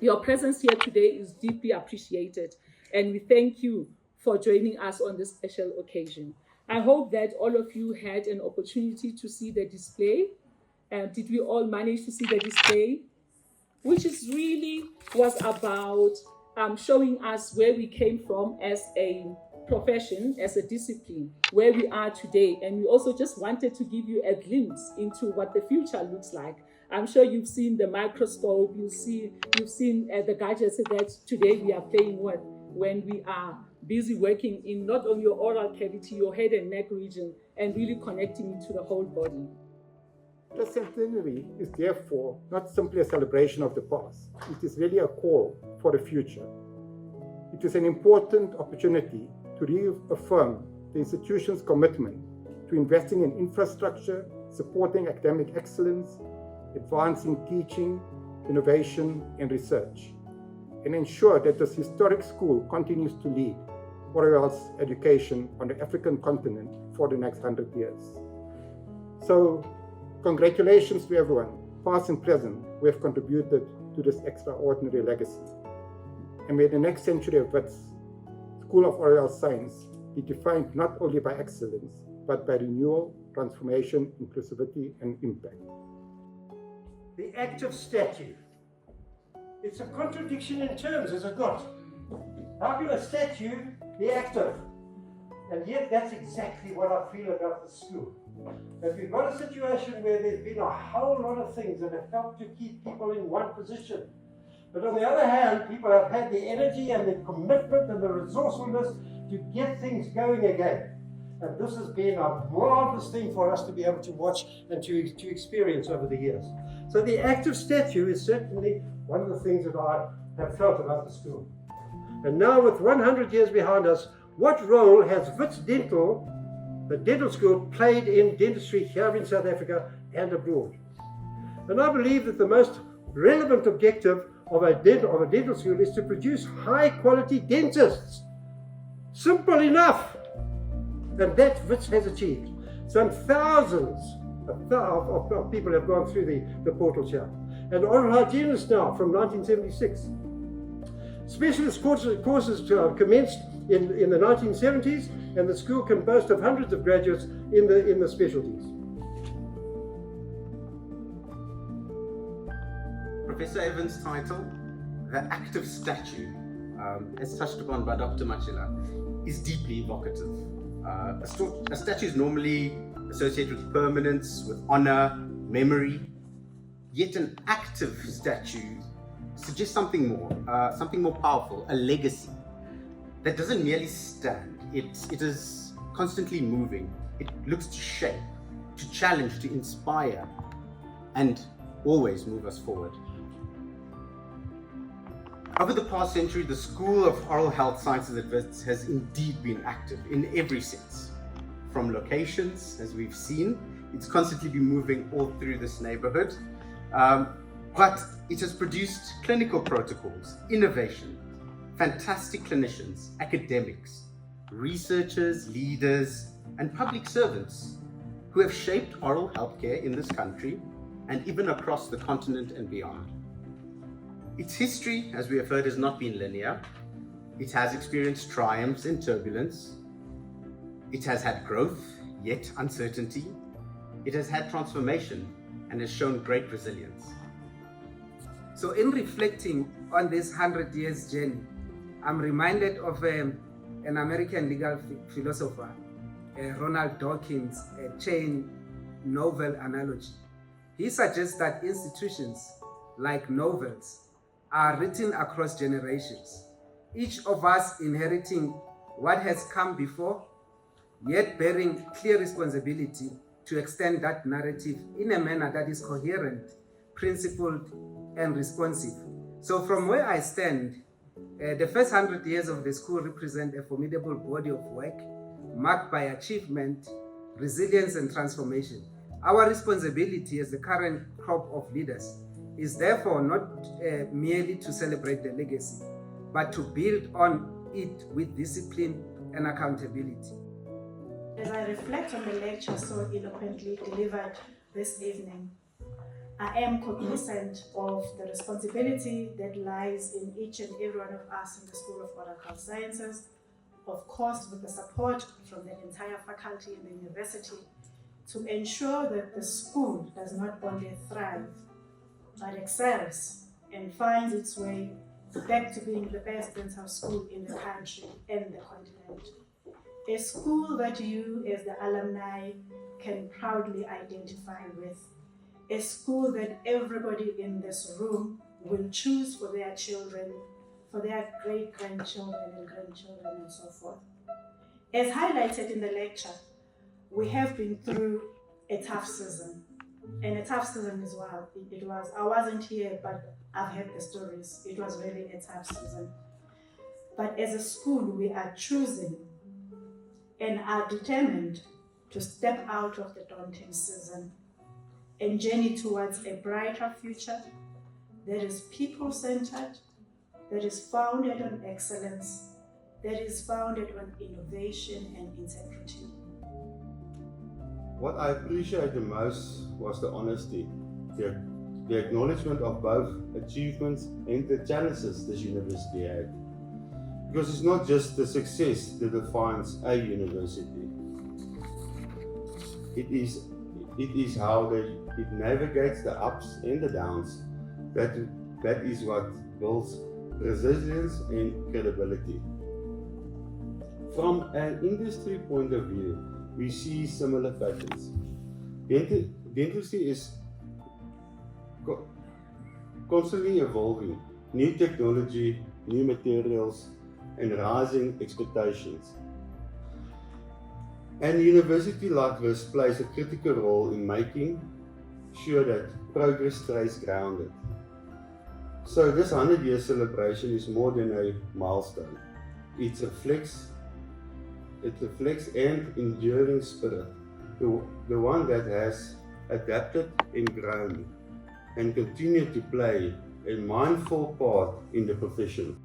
Your presence here today is deeply appreciated, and we thank you for joining us on this special occasion. I hope that all of you had an opportunity to see the display. Did we all manage to see the display? Which is really was about showing us where we came from as a profession, as a discipline, where we are today. And we also just wanted to give you a glimpse into what the future looks like. I'm sure you've seen the microscope, you've seen the gadgets that today we are playing with when we are busy working in not only your oral cavity, your head and neck region, and really connecting it to the whole body. The centenary is therefore not simply a celebration of the past. It is really a call for the future. It is an important opportunity to reaffirm the institution's commitment to investing in infrastructure, supporting academic excellence, advancing teaching, innovation, and research, and ensure that this historic school continues to lead Oriole's education on the African continent for the next 100 years. So, congratulations to everyone, past and present, who have contributed to this extraordinary legacy. And may the next century of Wits School of Oriole Science be defined not only by excellence, but by renewal, transformation, inclusivity, and impact. The active statue. It's a contradiction in terms, is it not? How can a statue be active? And yet that's exactly what I feel about the school. That we've got a situation where there's been a whole lot of things that have helped to keep people in one position. But on the other hand, people have had the energy and the commitment and the resourcefulness to get things going again. And this has been a marvelous thing for us to be able to watch and to experience over the years. So the active statue is certainly one of the things that I have felt about the school. And now with 100 years behind us, what role has Wits Dental, the dental school, played in dentistry here in South Africa and abroad? And I believe that the most relevant objective of a dental school is to produce high quality dentists. Simple enough. And that Wits has achieved. Some thousands of people have gone through the portals here. And oral hygienists now from 1976. Specialist courses commenced in the 1970s, and the school can boast of hundreds of graduates in the specialties. Professor Evans' title, The Active Statue, as touched upon by Dr. Machila, is deeply evocative. A statue is normally associated with permanence, with honor, memory, yet an active statue suggests something more powerful, a legacy that doesn't merely stand. It is constantly moving. It looks to shape, to challenge, to inspire, and always move us forward. Over the past century, the School of Oral Health Sciences at Wits has indeed been active in every sense. From locations, as we've seen, it's constantly been moving all through this neighborhood. But it has produced clinical protocols, innovation, fantastic clinicians, academics, researchers, leaders, and public servants who have shaped oral healthcare in this country and even across the continent and beyond. Its history, as we have heard, has not been linear. It has experienced triumphs and turbulence. It has had growth, yet uncertainty. It has had transformation and has shown great resilience. So in reflecting on this 100 years journey, I'm reminded of an American legal philosopher, Ronald Dawkins' chain novel analogy. He suggests that institutions, like novels, are written across generations, each of us inheriting what has come before, yet bearing clear responsibility to extend that narrative in a manner that is coherent, principled, and responsive. So from where I stand, the first 100 years of the school represent a formidable body of work marked by achievement, resilience, and transformation. Our responsibility as the current crop of leaders is therefore not merely to celebrate the legacy, but to build on it with discipline and accountability. As I reflect on the lecture so eloquently delivered this evening, I am cognizant of the responsibility that lies in each and every one of us in the School of Oral Health Sciences, of course with the support from the entire faculty in the university, to ensure that the school does not only thrive, but excels and finds its way back to being the best dental school in the country and the continent. A school that you as the alumni can proudly identify with. A school that everybody in this room will choose for their children, for their great-grandchildren and grandchildren and so forth. As highlighted in the lecture, we have been through a tough season, and a tough season as well. I wasn't here, but I've heard the stories. It was really a tough season. But as a school, we are choosing and are determined to step out of the daunting season and journey towards a brighter future that is people-centered, that is founded on excellence, that is founded on innovation and integrity. What I appreciated the most was the honesty, the acknowledgement of both achievements and the challenges this university had. Because it's not just the success that defines a university. It is how it navigates the ups and the downs. That is what builds resilience and credibility. From an industry point of view, we see similar patterns. Dentistry is constantly evolving. New technology, new materials, and rising expectations. And a university like this plays a critical role in making sure that progress stays grounded. So this 100-year celebration is more than a milestone. It reflects an enduring spirit, the one that has adapted and grown and continued to play a mindful part in the profession.